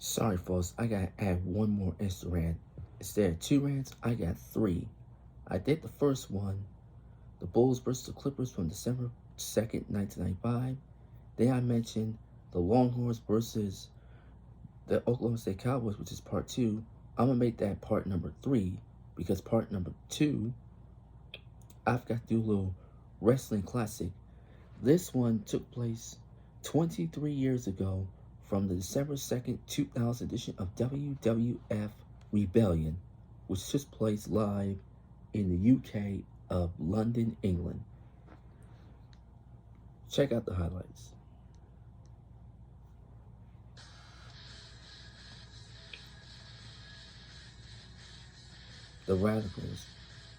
Sorry, folks, I gotta add one more extra rant. Instead of two rants, I got three. I did the first one, the Bulls versus the Clippers from December 2nd, 1995. Then I mentioned the Longhorns versus the Oklahoma State Cowboys, which is part two. I'm gonna make that part number three because part number two, I've got to do a little wrestling classic. This one took place 23 years ago from the December 2nd, 2000 edition of WWF Rebellion, which took place live in the UK of London, England. Check out the highlights. The Radicals,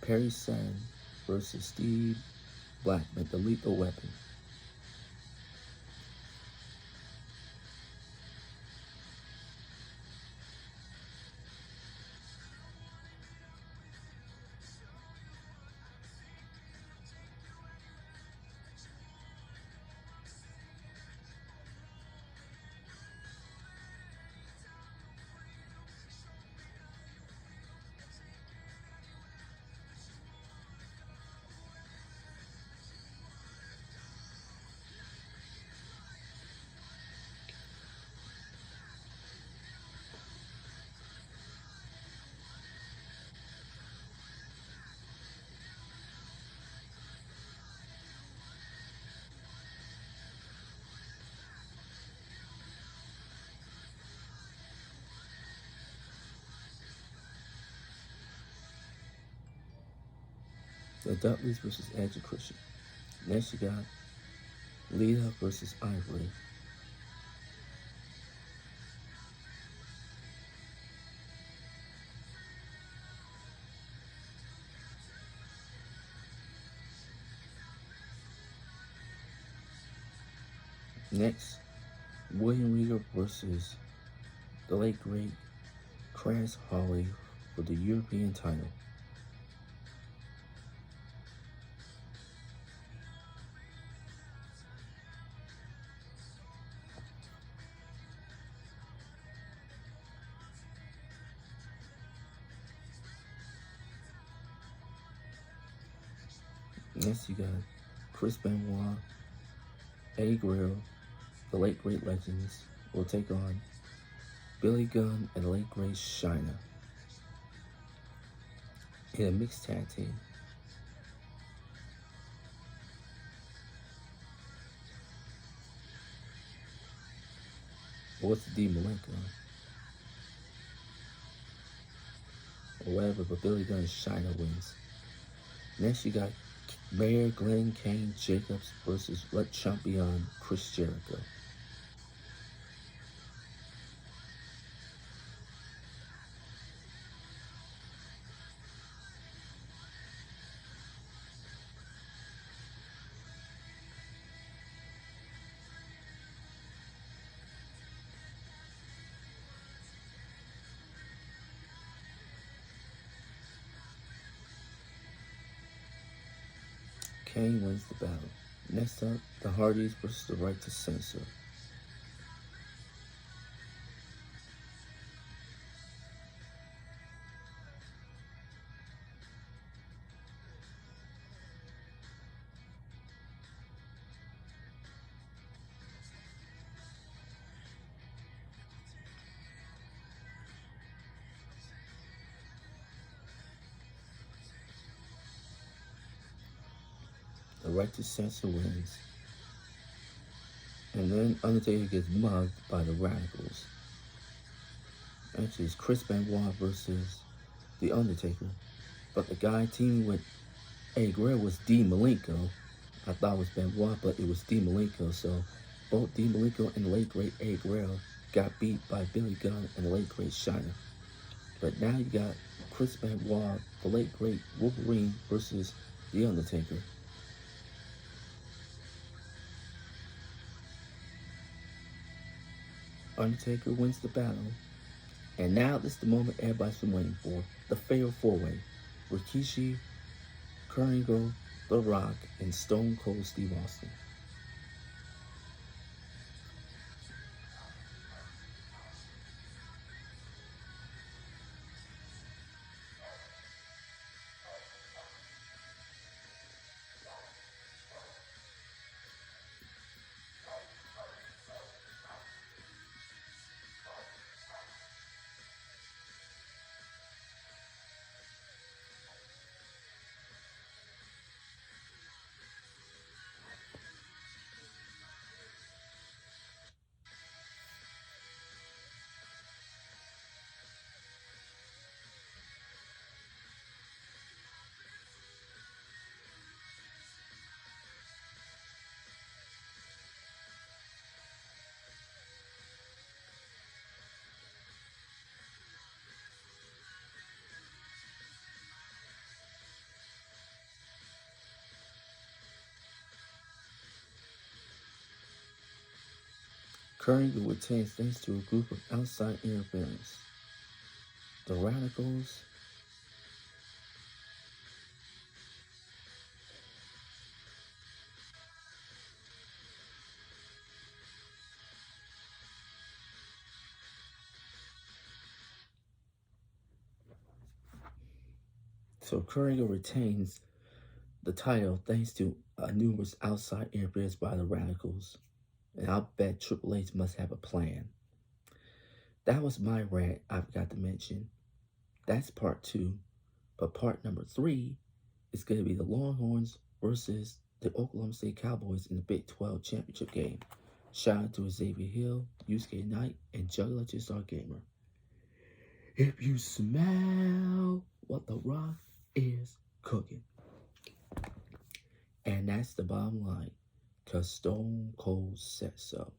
Perry Saturn versus Steve Blackman, the Lethal Weapon. The Dudleys versus Edge and Christian. Next you got Lita versus Ivory. Next, William Regal versus the late great Crash Holly for the European title. Next you got Chris Benoit, Eddie Guerrero, the late great legends will take on Billy Gunn and the late great Chyna in a mixed tag team. Or what's the D Malenko? Or whatever, but Billy Gunn and Chyna wins. Next you got Mayor Glenn Kane Jacobs versus Le Champion Chris Jericho. Kane wins the battle. Next up, the Hardys versus the Right to Censor. The Right to Censor wins. And then Undertaker gets mugged by the Radicals. Actually, it's Chris Benoit versus The Undertaker. But the guy teaming with Eddie Guerrero was D Malenko. I thought it was Benoit, but it was D Malenko. So both D Malenko and the late great Eddie Guerrero got beat by Billy Gunn and the late great Chyna. But now you got Chris Benoit, the late great Wolverine versus The Undertaker. Undertaker wins the battle. And now this is the moment everybody's been waiting for. The Fatal 4-Way. Rikishi, Kurt Angle, The Rock, and Stone Cold Steve Austin. Currently retains thanks to a group of outside interference. The Radicals So Courier retains the title thanks to numerous outside interference by the Radicals. And I'll bet Triple H must have a plan. That was my rant I forgot to mention. That's part 2. But part number 3 is going to be the Longhorns versus the Oklahoma State Cowboys in the Big 12 championship game. Shout out to Xavier Hill, Yusuke Knight, and Juggalo Jigsaw Gamer. If you smell what the Rock is cooking. And that's the bottom line, because Stone Cold said so.